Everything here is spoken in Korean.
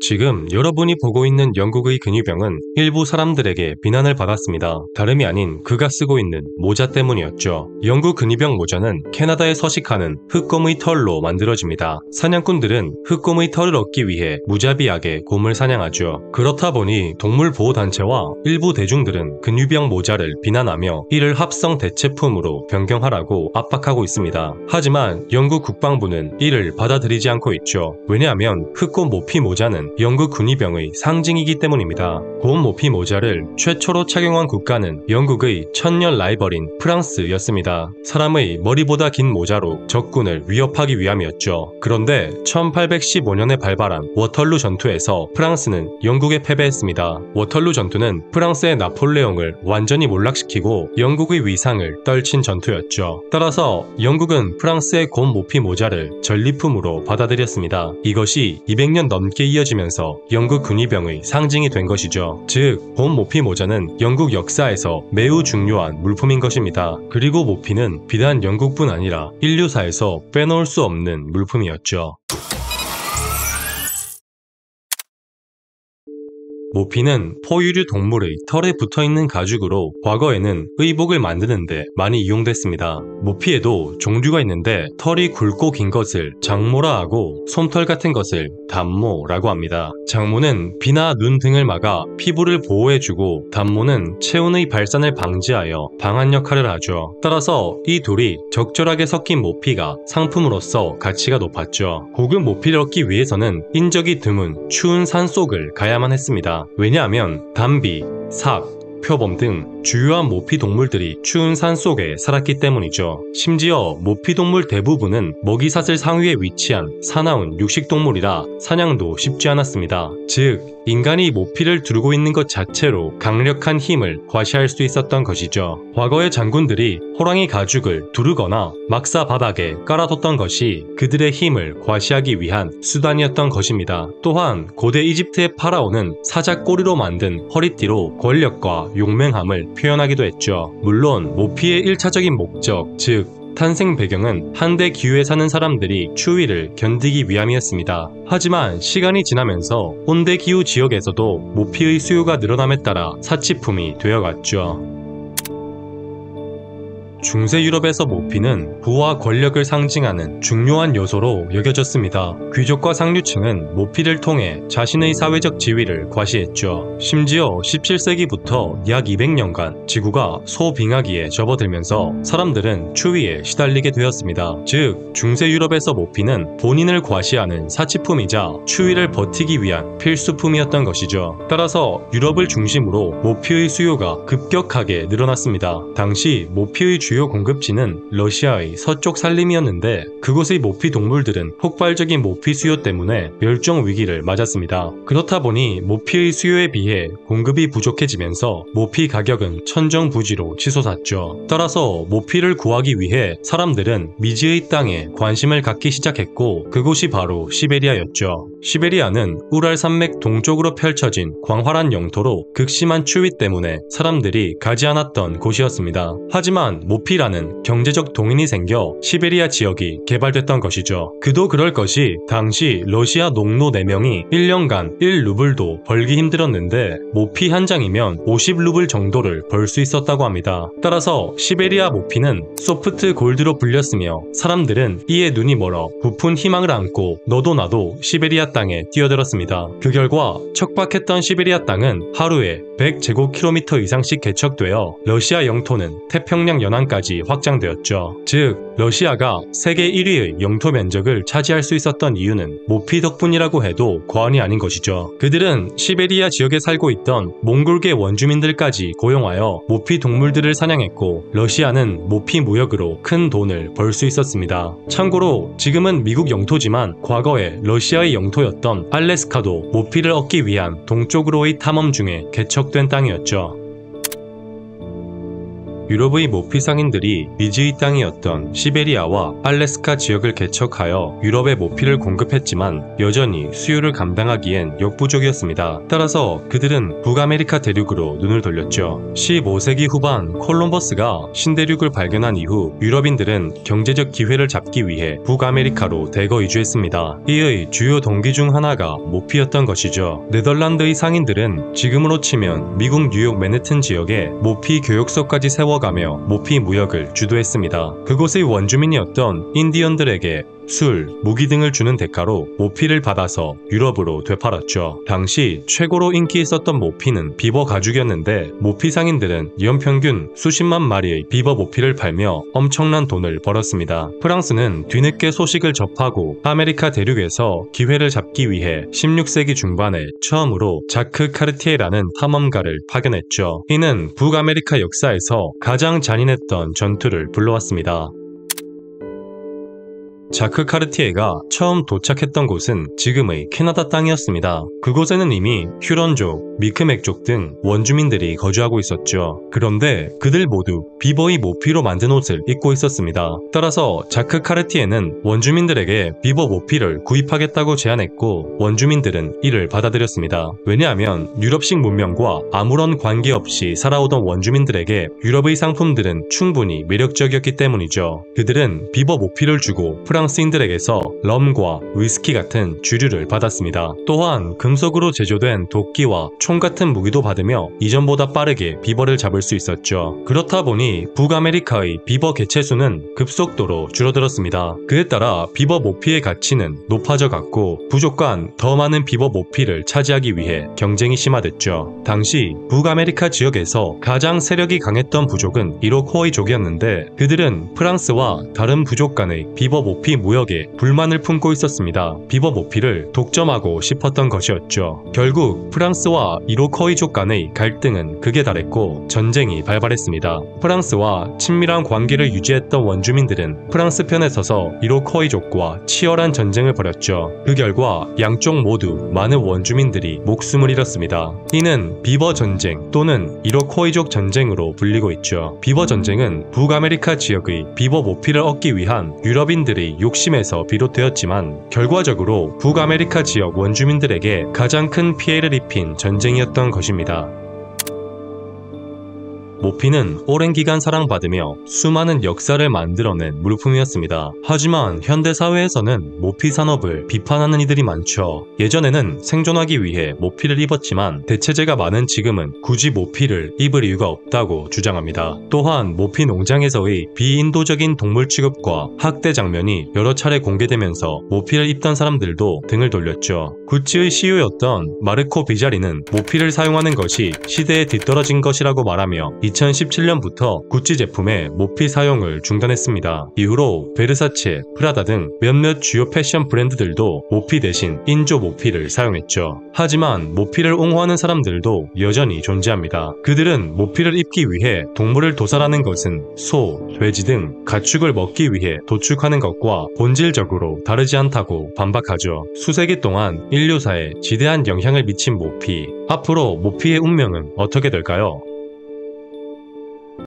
지금 여러분이 보고 있는 영국의 근위병은 일부 사람들에게 비난을 받았습니다. 다름이 아닌 그가 쓰고 있는 모자 때문이었죠. 영국 근위병 모자는 캐나다에 서식하는 흑곰의 털로 만들어집니다. 사냥꾼들은 흑곰의 털을 얻기 위해 무자비하게 곰을 사냥하죠. 그렇다 보니 동물보호단체와 일부 대중들은 근위병 모자를 비난하며 이를 합성 대체품으로 변경하라고 압박하고 있습니다. 하지만 영국 국방부는 이를 받아들이지 않고 있죠. 왜냐하면 흑곰 모피 모자는 영국 군의병의 상징이기 때문입니다. 곰 모피 모자를 최초로 착용한 국가는 영국의 천년 라이벌인 프랑스였습니다. 사람의 머리보다 긴 모자로 적군을 위협하기 위함이었죠. 그런데 1815년에 발발한 워털루 전투에서 프랑스는 영국에 패배했습니다. 워털루 전투는 프랑스의 나폴레옹을 완전히 몰락시키고 영국의 위상을 떨친 전투였죠. 따라서 영국은 프랑스의 곰 모피 모자를 전리품으로 받아들였습니다. 이것이 200년 넘게 이어지면서 영국 군의병의 상징이 된 것이죠. 즉, 곰 모피 모자는 영국 역사에서 매우 중요한 물품인 것입니다. 그리고 모피는 비단 영국뿐 아니라 인류사에서 빼놓을 수 없는 물품이었죠. 모피는 포유류 동물의 털에 붙어있는 가죽으로 과거에는 의복을 만드는데 많이 이용됐습니다. 모피에도 종류가 있는데 털이 굵고 긴 것을 장모라 하고 솜털 같은 것을 단모라고 합니다. 장모는 비나 눈 등을 막아 피부를 보호해주고 단모는 체온의 발산을 방지하여 방한 역할을 하죠. 따라서 이 둘이 적절하게 섞인 모피가 상품으로서 가치가 높았죠. 고급 모피를 얻기 위해서는 인적이 드문 추운 산속을 가야만 했습니다. 왜냐하면 담비, 삭, 표범 등 주요한 모피 동물들이 추운 산속에 살았기 때문이죠. 심지어 모피 동물 대부분은 먹이사슬 상위에 위치한 사나운 육식동물이라 사냥도 쉽지 않았습니다. 즉, 인간이 모피를 두르고 있는 것 자체로 강력한 힘을 과시할 수 있었던 것이죠. 과거의 장군들이 호랑이 가죽을 두르거나 막사 바닥에 깔아뒀던 것이 그들의 힘을 과시하기 위한 수단이었던 것입니다. 또한 고대 이집트의 파라오는 사자꼬리로 만든 허리띠로 권력과 용맹함을 표현하기도 했죠. 물론 모피의 1차적인 목적, 즉 탄생 배경은 한대 기후에 사는 사람들이 추위를 견디기 위함이었습니다. 하지만 시간이 지나면서 온대 기후 지역에서도 모피의 수요가 늘어남에 따라 사치품이 되어갔죠. 중세 유럽에서 모피는 부와 권력을 상징하는 중요한 요소로 여겨졌습니다. 귀족과 상류층은 모피를 통해 자신의 사회적 지위를 과시했죠. 심지어 17세기부터 약 200년간 지구가 소빙하기에 접어들면서 사람들은 추위에 시달리게 되었습니다. 즉, 중세 유럽에서 모피는 본인을 과시하는 사치품이자 추위를 버티기 위한 필수품이었던 것이죠. 따라서 유럽을 중심으로 모피의 수요가 급격하게 늘어났습니다. 당시 모피의 주요 공급지는 러시아의 서쪽 산림이었는데 그곳의 모피 동물들은 폭발적인 모피 수요 때문에 멸종 위기를 맞았습니다. 그렇다 보니 모피의 수요에 비해 공급이 부족해지면서 모피 가격은 천정부지로 치솟았죠. 따라서 모피를 구하기 위해 사람들은 미지의 땅에 관심을 갖기 시작했고 그곳이 바로 시베리아였죠. 시베리아는 우랄 산맥 동쪽으로 펼쳐진 광활한 영토로 극심한 추위 때문에 사람들이 가지 않았던 곳이었습니다. 하지만 모피라는 경제적 동인이 생겨 시베리아 지역이 개발됐던 것이죠. 그도 그럴 것이 당시 러시아 농노 4명이 1년간 1루블도 벌기 힘들었는데 모피 한 장이면 50루블 정도를 벌 수 있었다고 합니다. 따라서 시베리아 모피는 소프트 골드로 불렸으며 사람들은 이에 눈이 멀어 부푼 희망을 안고 너도 나도 시베리아 땅에 뛰어들었습니다. 그 결과 척박했던 시베리아 땅은 하루에 100제곱킬로미터 이상씩 개척되어 러시아 영토는 태평양 연안까지 확장되었죠. 즉, 러시아가 세계 1위의 영토 면적을 차지할 수 있었던 이유는 모피 덕분이라고 해도 과언이 아닌 것이죠. 그들은 시베리아 지역에 살고 있던 몽골계 원주민들까지 고용하여 모피 동물들을 사냥했고 러시아는 모피 무역으로 큰 돈을 벌 수 있었습니다. 참고로 지금은 미국 영토지만 과거에 러시아의 영토였던 알래스카도 모피를 얻기 위한 동쪽으로의 탐험 중에 개척된 땅이었죠. 유럽의 모피 상인들이 미지의 땅이었던 시베리아와 알래스카 지역을 개척하여 유럽에 모피를 공급했지만 여전히 수요를 감당하기엔 역부족이었습니다. 따라서 그들은 북아메리카 대륙으로 눈을 돌렸죠. 15세기 후반 콜럼버스가 신대륙을 발견한 이후 유럽인들은 경제적 기회를 잡기 위해 북아메리카로 대거 이주했습니다. 이의 주요 동기 중 하나가 모피였던 것이죠. 네덜란드의 상인들은 지금으로 치면 미국 뉴욕 맨해튼 지역에 모피 교역소까지 세워가며 모피 무역을 주도했습니다. 그곳의 원주민이었던 인디언들에게 술, 무기 등을 주는 대가로 모피를 받아서 유럽으로 되팔았죠. 당시 최고로 인기 있었던 모피는 비버 가죽이었는데 모피 상인들은 연평균 수십만 마리의 비버 모피를 팔며 엄청난 돈을 벌었습니다. 프랑스는 뒤늦게 소식을 접하고 아메리카 대륙에서 기회를 잡기 위해 16세기 중반에 처음으로 자크 카르티에라는 탐험가를 파견했죠. 이는 북아메리카 역사에서 가장 잔인했던 전투를 불러왔습니다. 자크 카르티에가 처음 도착했던 곳은 지금의 캐나다 땅이었습니다. 그곳에는 이미 휴런족, 미크맥족 등 원주민들이 거주하고 있었죠. 그런데 그들 모두 비버의 모피로 만든 옷을 입고 있었습니다. 따라서 자크 카르티에는 원주민들에게 비버 모피를 구입하겠다고 제안했고 원주민들은 이를 받아들였습니다. 왜냐하면 유럽식 문명과 아무런 관계없이 살아오던 원주민들에게 유럽의 상품들은 충분히 매력적이었기 때문이죠. 그들은 비버 모피를 주고 프랑스인들에게서 럼과 위스키 같은 주류를 받았습니다. 또한 금속으로 제조된 도끼와 총 같은 무기도 받으며 이전보다 빠르게 비버를 잡을 수 있었죠. 그렇다 보니 북아메리카의 비버 개체수는 급속도로 줄어들었습니다. 그에 따라 비버 모피의 가치는 높아져 갔고 부족 간 더 많은 비버 모피를 차지하기 위해 경쟁이 심화됐죠. 당시 북아메리카 지역에서 가장 세력이 강했던 부족은 이로코이족이었는데 그들은 프랑스와 다른 부족 간의 비버 모피 무역에 불만을 품고 있었습니다. 비버 모피를 독점하고 싶었던 것이었죠. 결국 프랑스와 이로코이족 간의 갈등은 극에 달했고 전쟁이 발발했습니다. 프랑스와 친밀한 관계를 유지했던 원주민들은 프랑스 편에 서서 이로코이족과 치열한 전쟁을 벌였죠. 그 결과 양쪽 모두 많은 원주민들이 목숨을 잃었습니다. 이는 비버 전쟁 또는 이로코이족 전쟁으로 불리고 있죠. 비버 전쟁은 북아메리카 지역의 비버 모피를 얻기 위한 유럽인들의 욕심에서 비롯되었지만 결과적으로 북아메리카 지역 원주민들에게 가장 큰 피해를 입힌 전쟁이었던 것입니다. 모피는 오랜 기간 사랑받으며 수많은 역사를 만들어낸 물품이었습니다. 하지만 현대사회에서는 모피 산업을 비판하는 이들이 많죠. 예전에는 생존하기 위해 모피를 입었지만 대체재가 많은 지금은 굳이 모피를 입을 이유가 없다고 주장합니다. 또한 모피 농장에서의 비인도적인 동물 취급과 학대 장면이 여러 차례 공개되면서 모피를 입던 사람들도 등을 돌렸죠. 구찌의 CEO였던 마르코 비자리는 모피를 사용하는 것이 시대에 뒤떨어진 것이라고 말하며 2017년부터 구찌 제품의 모피 사용을 중단했습니다. 이후로 베르사체, 프라다 등 몇몇 주요 패션 브랜드들도 모피 대신 인조 모피를 사용했죠. 하지만 모피를 옹호하는 사람들도 여전히 존재합니다. 그들은 모피를 입기 위해 동물을 도살하는 것은 소, 돼지 등 가축을 먹기 위해 도축하는 것과 본질적으로 다르지 않다고 반박하죠. 수세기 동안 인류사에 지대한 영향을 미친 모피. 앞으로 모피의 운명은 어떻게 될까요?